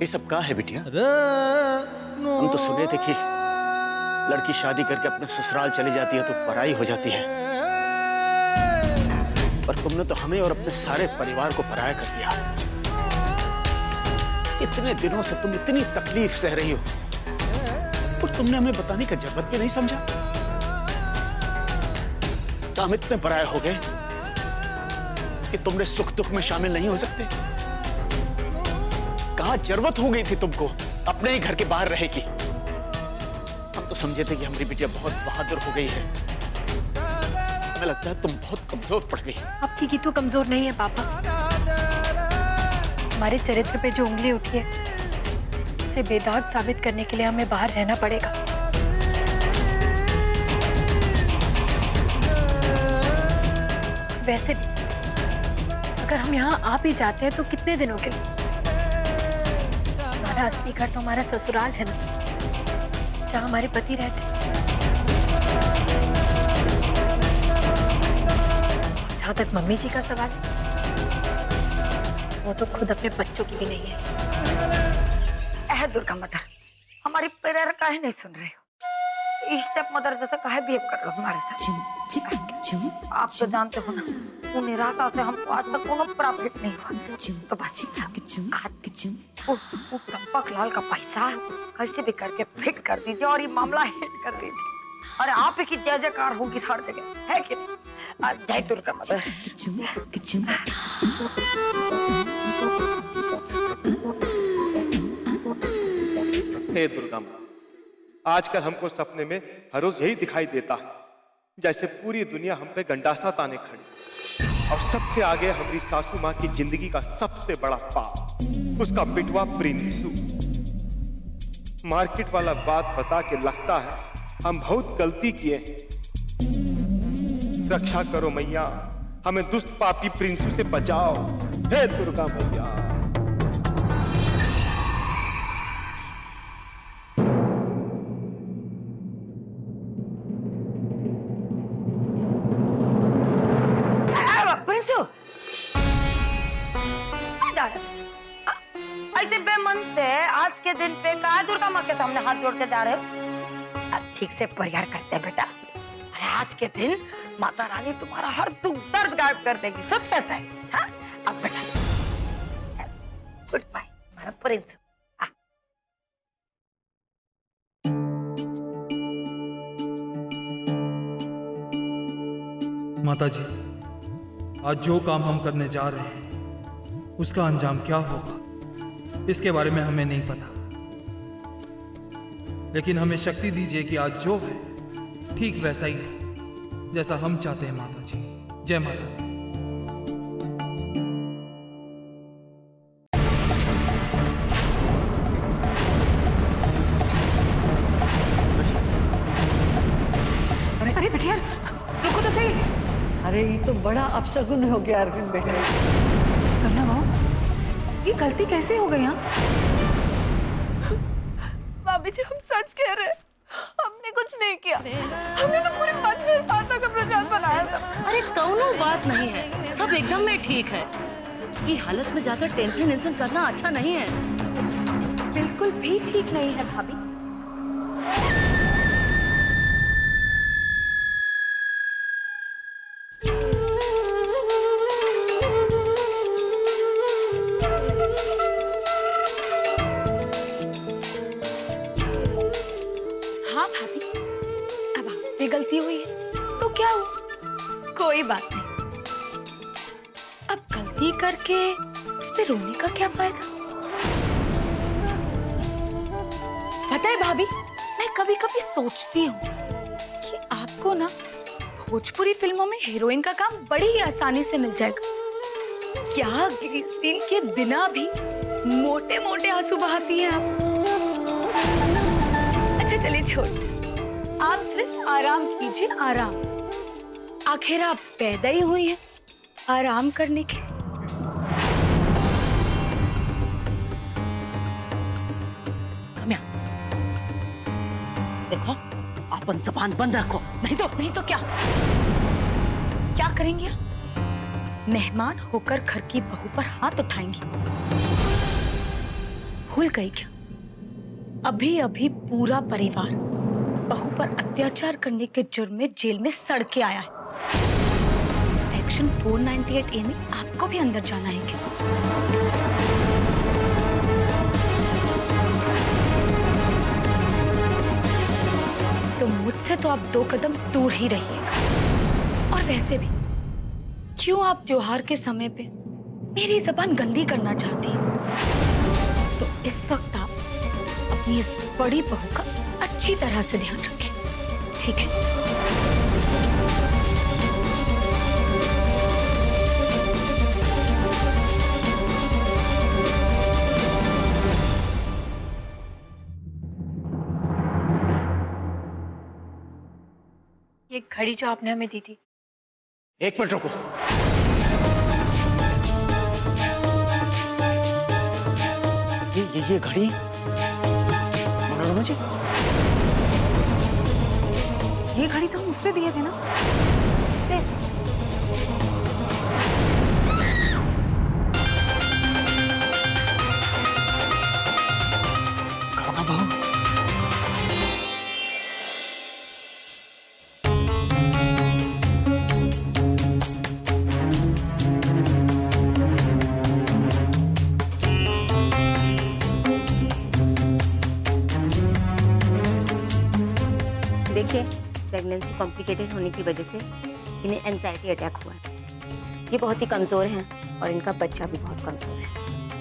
ये सब क्या है बिटिया? हम तो सुने थे कि लड़की शादी करके अपने ससुराल चली जाती है तो पराई हो जाती है, पर तुमने तो हमें और अपने सारे परिवार को पराया कर दिया। इतने दिनों से तुम इतनी तकलीफ सह रही हो और तुमने हमें बताने का जरूरत भी नहीं समझा। तो हम इतने पराये हो गए कि तुमने सुख दुख में शामिल नहीं हो सकते। कहां जरूरत हो गई थी तुमको अपने ही घर के बाहर रहेगी। हम तो समझे थे कि हमारी बिटिया बहुत बहादुर हो गई है, हमें लगता है तुम बहुत कमजोर पड़ गई। आपकी की तो कमजोर नहीं है पापा, हमारे चरित्र पे जो उंगली उठी है उसे बेदाग साबित करने के लिए हमें बाहर रहना पड़ेगा। वैसे भी अगर हम यहाँ आ भी जाते हैं तो कितने दिनों के लिए? हमारा असली घर तो हमारा ससुराल है ना, जहाँ हमारे पति रहते। जहाँ तक मम्मी जी का सवाल है, वो तो खुद अपने बच्चों की भी नहीं है। दुर्गा मदर, हमारी प्रेयर काहे नहीं सुन रहे हो? स्टेप मदर जैसे काहे बिहेव कर रहे हो हमारे साथ? आप तो जानते हो ना, वो निराशा से हमको आज तक कोनो प्रॉफिट नहीं हुआ। तो बाजी वो चंपक लाल का पैसा कैसे भी करके फिट कर दीजिए और ये मामला हिट कर दीजिए। अरे आप ही की जय जयकार होगी हर जगह, है कि नहीं? जय दुर्गा मदर। हे दुर्गा माँ, आजकल हमको सपने में हर रोज यही दिखाई देता है जैसे पूरी दुनिया हम पे गंडासा ताने खड़ी, और सबसे आगे हमारी सासू माँ की जिंदगी का सबसे बड़ा पाप, उसका बिटवा प्रिंसू। मार्केट वाला बात बता के लगता है हम बहुत गलती किए। रक्षा करो मैया, हमें दुष्ट पापी प्रिंसू से बचाओ। हे दुर्गा मैया। ऐसे बेमन से आज के दिन पे कहा दुर्गा माँ के सामने हाथ जोड़ के जा रहे हो? ठीक से परिहार करते हैं बेटा। अरे आज के दिन माता रानी तुम्हारा हर दुख दर्द गायब कर देगी, सच कहता है। हाँ? अब बेटा गुड बाय हमारा प्रिंस। माताजी, आज जो काम हम करने जा रहे हैं उसका अंजाम क्या होगा इसके बारे में हमें नहीं पता, लेकिन हमें शक्ति दीजिए कि आज जो है ठीक वैसा ही हो जैसा हम चाहते हैं। माताजी, जय माता दी। अरे बिटिया रुको तो सही। अरे ये तो बड़ा अपशगुन हो गया अरविंद बेटा। करना बहू, ये गलती कैसे हो गई? भाभी जी हम सच कह रहे हैं, हमने कुछ नहीं किया। हमने तो पूरी मंदिर माता का प्रसाद बनाया था। अरे कौनो बात नहीं है, सब एकदम में ठीक है। ये हालत में ज्यादा टेंशन करना अच्छा नहीं है। बिल्कुल भी ठीक नहीं है भाभी। हाँ भाभी, अब आपसे गलती हुई है तो क्या हुआ, कोई बात नहीं। अब गलती करके उस पे रोने का क्या फायदा? पता है भाभी, मैं कभी कभी सोचती हूँ कि आपको ना भोजपुरी फिल्मों में हीरोइन का काम बड़ी ही आसानी से मिल जाएगा। क्या ग्लिसरीन के बिना भी मोटे मोटे आंसू बहाती हैं आप। अच्छा चलिए छोड़, आप सिर्फ आराम कीजिए, आराम। आखिर आप पैदा ही हुई हैं आराम करने के। देखो, अपन जबान बंद रखो, नहीं तो क्या करेंगे आप? मेहमान होकर घर की बहू पर हाथ उठाएंगी? भूल गई क्या? अभी अभी पूरा परिवार बहू पर अत्याचार करने के जुर्म में जेल में सड़ के आया है। सेक्शन 498A में आपको भी अंदर जाना है क्या? तो मुझसे तो आप 2 कदम दूर ही रहिएगा। और वैसे भी क्यों आप त्योहार के समय पे मेरी जबान गंदी करना चाहती हैं? तो इस वक्त आप अपनी इस बड़ी बहू का अच्छी तरह से ध्यान रखें, ठीक है? ये घड़ी जो आपने हमें दी थी। 1 मिनट रुको। ये घड़ी मनोरमा जी, ये घड़ी तो हम उससे दिए थे ना। से करुणा बहू, देखिए, प्रेगनेंसी कॉम्प्लिकेटेड होने की वजह से इन्हें एंजाइटी अटैक हुआ है। ये बहुत ही कमज़ोर हैं और इनका बच्चा भी बहुत कमज़ोर है।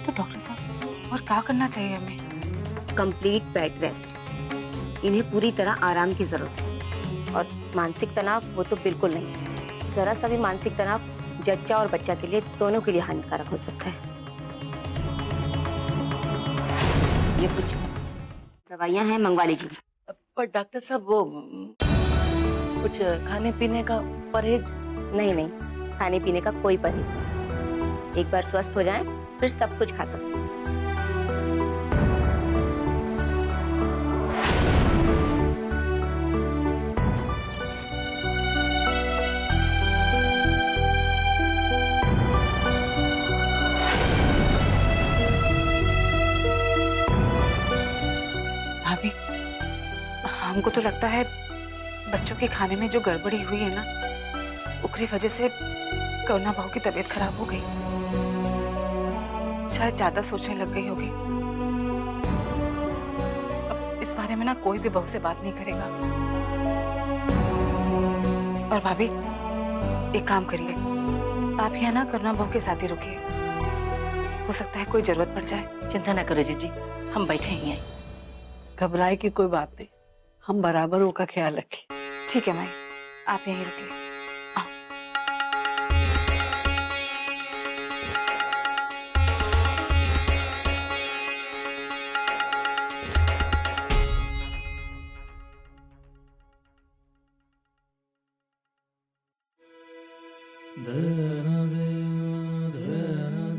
तो डॉक्टर साहब और क्या करना चाहिए हमें? Complete bed rest. इन्हें पूरी तरह आराम की ज़रूरत है और मानसिक तनाव वो तो बिल्कुल नहीं है। ज़रा सा भी मानसिक तनाव जच्चा और बच्चा के लिए दोनों के लिए हानिकारक हो सकता है। ये कुछ दवाइयाँ हैं, मंगवा लीजिए। पर डॉक्टर साहब वो कुछ खाने पीने का परहेज? नहीं, खाने पीने का कोई परहेज नहीं। एक बार स्वस्थ हो जाएं, फिर सब कुछ खा सकते हैं। भाभी, हमको तो लगता है बच्चों के खाने में जो गड़बड़ी हुई है ना, उकरी वजह से करुणा बहू की तबीयत खराब हो गई। शायद ज्यादा सोचने लग गई होगी। अब इस बारे में ना कोई भी बहू से बात नहीं करेगा। और भाभी, एक काम करिए, आप यहाँ ना करुणा बहू के साथ ही रुकिए। हो सकता है कोई जरूरत पड़ जाए। चिंता न करो जीजी, हम बैठे ही हैं। घबराए की कोई बात नहीं, हम बराबर उनका ख्याल रखें। ठीक है माई, आप यहीं रुकिए।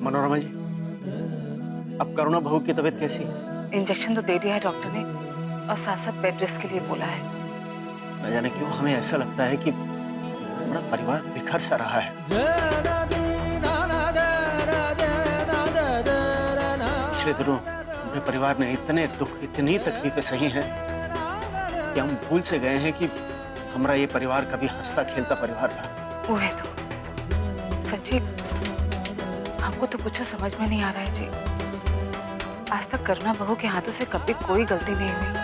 मनोरमा जी, अब करुणा बहू की तबीयत कैसी है? इंजेक्शन तो दे दिया है डॉक्टर ने और साथ साथ बेड रेस्ट के लिए बोला है। न जाने क्यों हमें ऐसा लगता है कि हमारा परिवार बिखर सा रहा है। पिछले दिनों हमारे परिवार ने इतने दुख, इतनी तकलीफें सही हैं कि हम भूल से गए हैं कि हमारा ये परिवार कभी हंसता खेलता परिवार था। वो है तो सच्ची, हमको तो कुछ समझ में नहीं आ रहा है जी। आज तक करुणा बहू के हाथों से कभी कोई गलती नहीं हुई।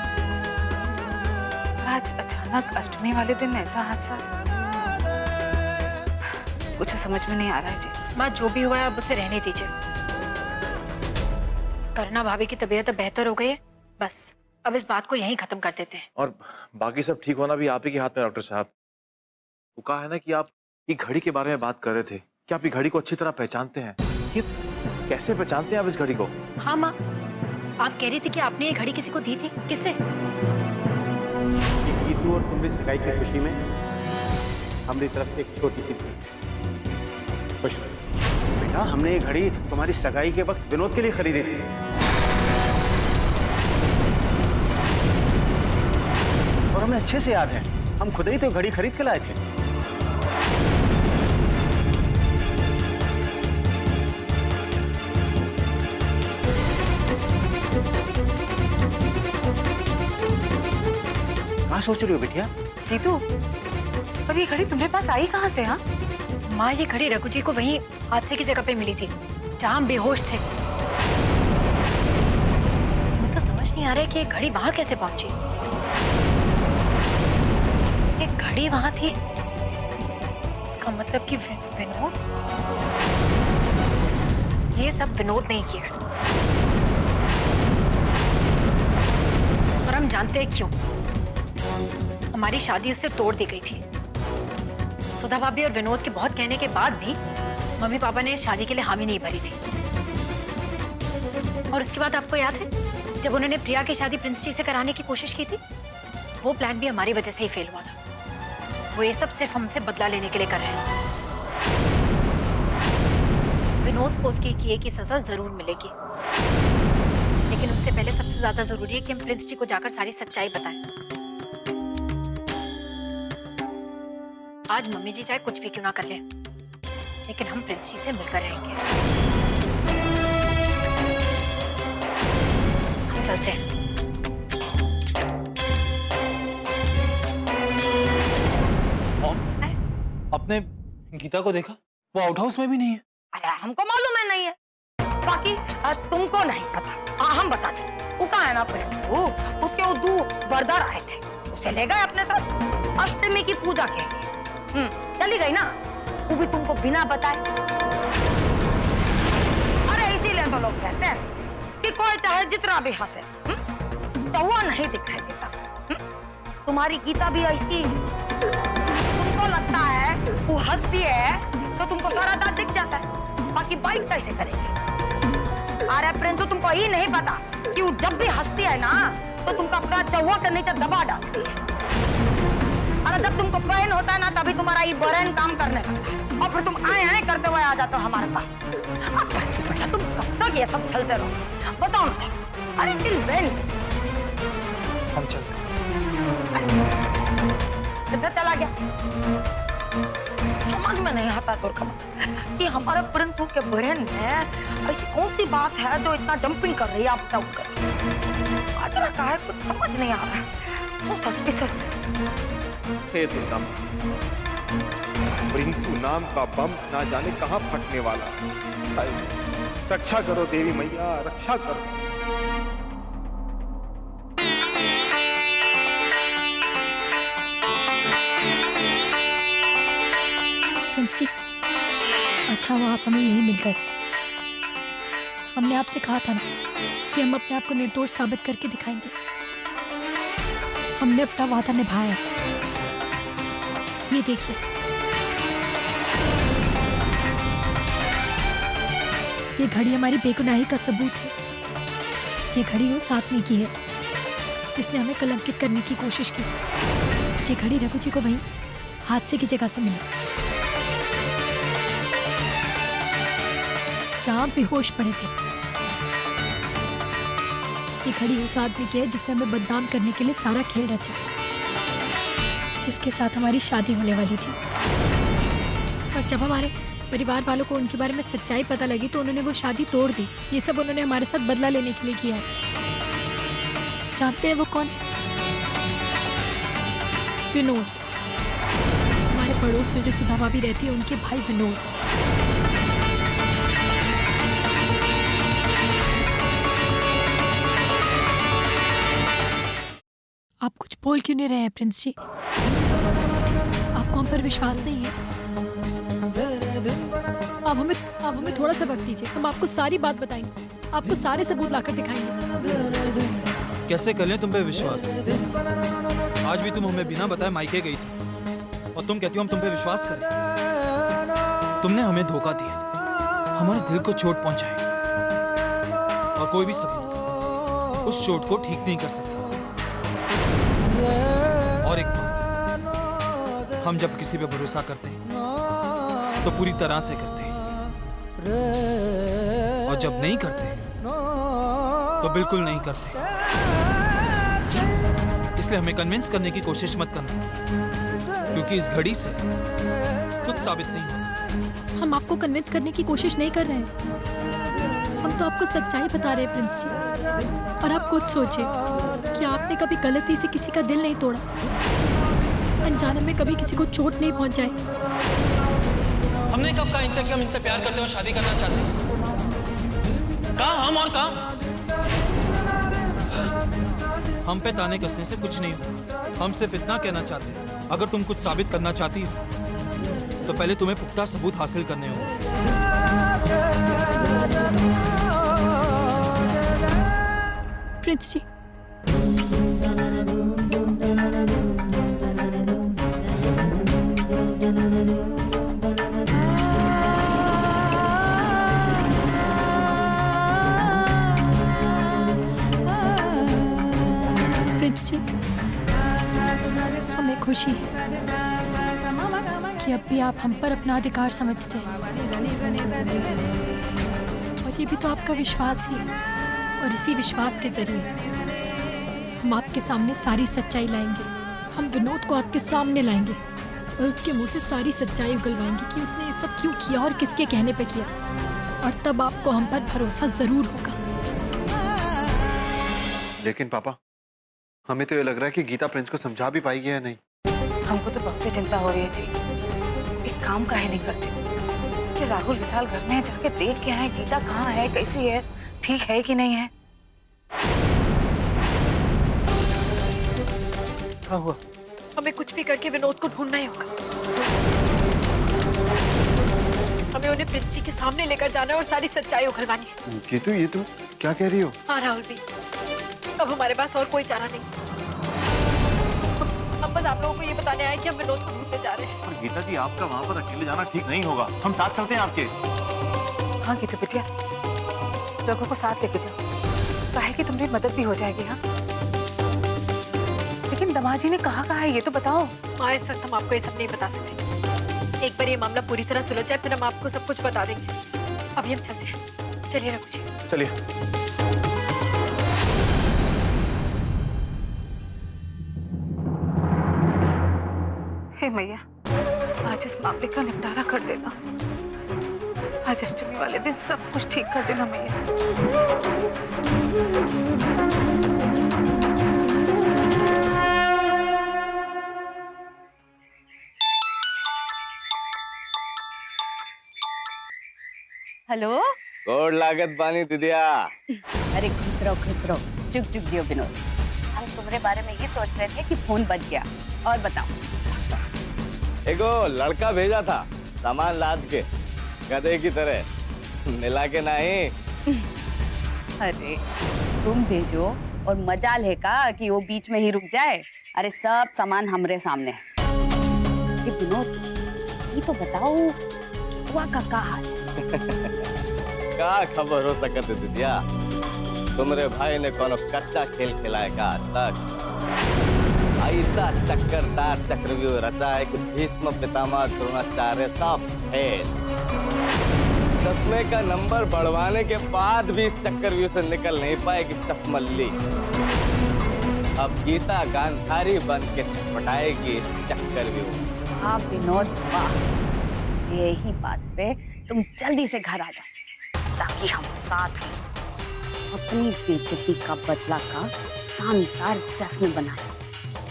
आज अचानक अष्टमी वाले दिन ऐसा हादसा, कुछ समझ में नहीं आ रहा है जी। माँ, जो भी हुआ है अब उसे रहने दीजिए। करुणा भाभी की तबीयत बेहतर हो गई है, बस अब इस बात को यहीं खत्म कर देते हैं। और बाकी सब ठीक होना भी आप ही के हाथ में डॉक्टर साहब। वो कहा है ना कि आप ये घड़ी के बारे में बात कर रहे थे। क्या आप ये घड़ी को अच्छी तरह पहचानते हैं? ये कैसे पहचानते हैं आप इस घड़ी को? हाँ माँ, आप कह रही थी कि आपने ये घड़ी किसी को दी थी, किसे? गीतू और तुम्हारी सगाई की खुशी में हमारी तरफ से एक छोटी सी भेंट। खुश रहो। बेटा, हमने ये घड़ी तुम्हारी सगाई के वक्त विनोद के लिए खरीदी थी। और हमें अच्छे से याद है, हम खुद ही तो घड़ी खरीद के लाए थे। क्या सोच रही हो बिटिया? रीतू, पर ये घड़ी तुम्हारे पास आई कहाँ से? हाँ माँ, ये घड़ी रघु जी को वहीं हादसे की जगह पे मिली थी जहाँ हम बेहोश थे। मुझे तो समझ नहीं आ रहा है कि ये घड़ी वहां कैसे पहुंची। ये घड़ी वहां थी, इसका मतलब कि विनोद, ये सब विनोद नहीं किया। और हम जानते हैं क्यों। हमारी शादी उससे तोड़ दी गई थी। सुधा भाभी और विनोद के बहुत कहने के बाद भी मम्मी पापा ने इस शादी के लिए हामी नहीं भरी थी। और उसके बाद आपको याद है जब उन्होंने प्रिया की शादी प्रिंस जी से कराने की कोशिश की थी, वो प्लान भी हमारी वजह से ही फेल हुआ था। वो ये सब सिर्फ हमसे बदला लेने के लिए कर रहे हैं। विनोद को उसके किए की सजा जरूर मिलेगी, लेकिन उससे पहले सबसे ज्यादा जरूरी है कि हम प्रिंस जी को जाकर सारी सच्चाई बताएं। आज मम्मी जी चाहे कुछ भी क्यों ना कर ले, लेकिन हम प्रिंस जी से मिलकर रहेंगे। हम चलते हैं। आपने गीता को देखा? वो आउट हाउस में भी नहीं है। अरे हमको मालूम है नहीं है, बाकी तुमको नहीं पता। हम बता दें। वो कहा है ना प्रिंस, वो उसके वो 2 बरदार आए थे, उसे ले गए अपने साथ अष्टमी की पूजा के लिए। चली गई ना, वो भी तुमको बिना बताए। अरे इसीलिए तो लोग कहते हैं कि कोई चाहे जितना भी हंसे, चौवा नहीं दिखाई देता। तुम्हारी गीता भी ऐसी। तुमको लगता है वो हंसती है तो तुमको सारा दांत दिख जाता है, बाकी बाइट कैसे करेगी? अरे प्रिंस, तुमको ही नहीं पता कि वो जब भी हंसती है ना तो तुमको अपना चौवा के नीचे दबा डालती है। अरे जब तुमको पेन होता है ना तभी तुम्हारा ये ब्रेन काम करने लगता है और फिर तुम आए करते हुए आ जाते हो हमारे पास। अब बेटा, तुम कब तक ये सब चलते रहो? बताओ ना। अरे टिल व्हेन? हम चलते हैं। किधर चला गया? समझ में नहीं आता तुर्का कि हमारे प्रिंस के ब्रेन में ऐसी कौन सी बात है जो इतना जंपिंग कर रही है आप डाउट कर। आज रखा है, कुछ समझ नहीं आ रहा है। तो सस्पिशियस। हे दुर्गा, प्रिंसू नाम का बम ना जाने कहां फटने वाला। रक्षा करो देवी मैया, रक्षा करो। प्रिंस जी, अच्छा हुआ आप हमें यहीं मिल गए। हमने आपसे कहा था ना कि हम अपने आप को निर्दोष साबित करके दिखाएंगे। हमने अपना वादा निभाया। ये देखिए, ये घड़ी हमारी बेगुनाही का सबूत है। ये घड़ी उस आदमी की है जिसने हमें कलंकित करने की कोशिश की। ये घड़ी रघु जी को वहीं हादसे की जगह से मिली जहां बेहोश पड़े थे। ये घड़ी उस आदमी की है जिसने हमें बदनाम करने के लिए सारा खेल रचा, जिसके साथ हमारी शादी होने वाली थी। और जब हमारे परिवार वालों को उनके बारे में सच्चाई पता लगी तो उन्होंने वो शादी तोड़ दी। ये सब उन्होंने हमारे साथ बदला लेने के लिए किया है। जानते हैं वो कौन है? विनोद। हमारे पड़ोस में जो सुधा भाभी रहती है, उनके भाई विनोद। आप कुछ बोल क्यों नहीं रहे हैं प्रिंस जी? आपको हम पर विश्वास नहीं है? आप हमें थोड़ा सा वक्त दीजिए, हम आपको सारी बात बताएंगे, आपको सारे सबूत लाकर दिखाएंगे। कैसे कर लें तुम पे विश्वास? आज भी तुम हमें बिना बताए मायके गई थी और तुम कहती हो हम तुम पे विश्वास करें। तुमने हमें धोखा दिया, हमारे दिल को चोट पहुंचाई, और कोई भी सबूत उस चोट को ठीक नहीं कर सकता। और एक बात, हम जब किसी पे भरोसा करते हैं तो पूरी तरह से करते हैं, और जब नहीं करते तो बिल्कुल नहीं करते। इसलिए हमें कन्विंस करने की कोशिश मत करना, क्योंकि इस घड़ी से कुछ साबित नहीं होगा। हम आपको कन्विंस करने की कोशिश नहीं कर रहे हैं। हम तो आपको सच्चाई बता रहे हैं प्रिंस जी, और आप खुद सोचिए कि आपने कभी गलती से किसी का दिल नहीं तोड़ा, अनजाने में कभी किसी को चोट नहीं पहुंचाई। हमने कब कहा इनसे कि हम इनसे प्यार करते हैं और शादी करना चाहते हैं? कहाँ हम और कहाँ? हम पे ताने कसने से कुछ नहीं हो। हम सिर्फ इतना कहना चाहते हैं, अगर तुम कुछ साबित करना चाहती हो तो पहले तुम्हें पुख्ता सबूत हासिल करने होंगे। प्रिंस जी, प्रिंस जी, हमें खुशी है कि अब भी आप हम पर अपना अधिकार समझते हैं, और ये भी तो आपका विश्वास ही है। और इसी विश्वास के जरिए हम आपके सामने सारी सच्चाई लाएंगे। हम विनोद को आपके सामने लाएंगे और उसके मुंह से सारी सच्चाई उगलवाएंगे कि उसने ये सब क्यों किया और किसके कहने पे किया, और तब आपको हम पर भरोसा जरूर होगा। लेकिन पापा, हमें तो ये लग रहा है कि गीता प्रिंस को समझा भी पाएगी या नहीं। हमको तो बहुत ही चिंता हो रही है जी। एक काम काहे नहीं करते कि राहुल विशाल घर में जाके देख के आए गीता कहाँ है, कैसी है, ठीक है कि नहीं है। क्या हुआ? हमें कुछ भी करके विनोद को ढूंढना ही होगा। हमें उन्हें प्रिंस जी के सामने लेकर जाना है और सारी सच्चाई उगलवानी है। गीतू, ये तुम क्या कह रही हो? हाँ राहुल भी, अब हमारे पास और कोई चारा नहीं। हम बस आप लोगों को ये बताने आए कि हम विनोद को ढूंढने जा रहे हैं। और गीता जी, आपका वहाँ पर अकेले जाना ठीक नहीं होगा। हम साथ चलते हैं आपके। हाँ गीता बिटिया, लोगों को साथ लेके जाओ, काहे कि तुम्हारी मदद भी हो जाएगी। हाँ, लेकिन दमाजी ने कहा है ये तो बताओ। हाँ, इस वक्त हम आपको ये सब नहीं बता सकते। एक बार ये मामला पूरी तरह सुलझ जाए फिर हम आपको सब कुछ बता देंगे। अभी हम चलते हैं। चलिए रघु जी। चलिए। हे मैया, आज इस मामले का निपटारा कर देना। आज अष्टमी वाले दिन सब कुछ ठीक कर देना मैया। हेलो, गोड़ लागत बानी दिदिया। अरे खुश रहो, चुप जियो विनोद। हम तुम्हारे बारे में ही सोच रहे थे कि फोन बज गया। और बताओ। एगो लड़का भेजा था सामान लाद के, गधे की तरह, मिला के नहीं। अरे तुम भेजो और मजाल है का कि वो बीच में ही रुक जाए। अरे सब सामान हमरे सामने है। विनोद, ये तो बताओ हुआ का हाल? का खबर हो सकत दिदिया? तुम्हारे भाई ने कोनो कच्चा खेल खिलाया का आज तक? ऐसा चक्करदार चक्रव्यूह रचा है कि भीष्म पितामह द्रोणाचार्य सब फेल। चश्मे का नंबर बढ़वाने के बाद भी इस चक्रव्यूह से निकल नहीं पाएगी चश्मल्ली। अब गीता गांधारी बन के छटपटाएगी इस चक्रव्यूह। हाँ विनोद, वाह, यही बात पे तुम जल्दी से घर आ जाओ ताकि हम साथ अपनी बेइज्जती का बदला का शानदार जश्न बनाए।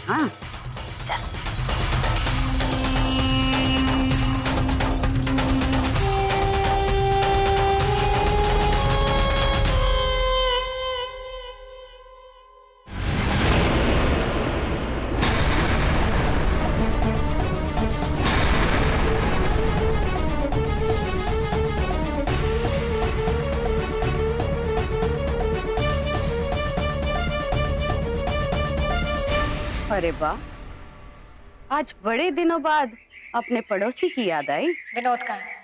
हाँ चल। अरे वाह, आज बड़े दिनों बाद अपने पड़ोसी की याद आई। विनोद कहाँ है?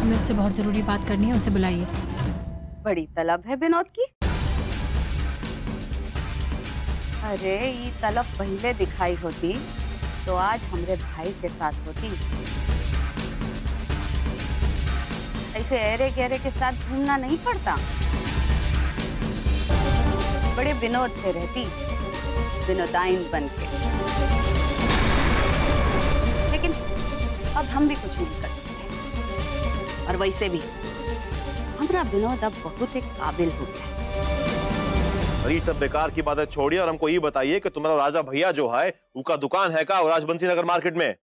हमें उससे बहुत जरूरी बात करनी है, उसे बुलाइए। बड़ी तलब है विनोद की। अरे ये तलब पहले दिखाई होती तो आज हमरे भाई के साथ होती। ऐसे अरे गहरे के साथ घूमना नहीं पड़ता। बड़े विनोद से रहती, विनोदाइन बन के। अब हम भी कुछ नहीं कर सकते। और वैसे भी हमारा विनोद अब बहुत एक काबिल हो गया है। अरे सब बेकार की बातें छोड़िए और हमको ये बताइए कि तुम्हारा राजा भैया जो है उसका दुकान है का राजबंसी नगर मार्केट में?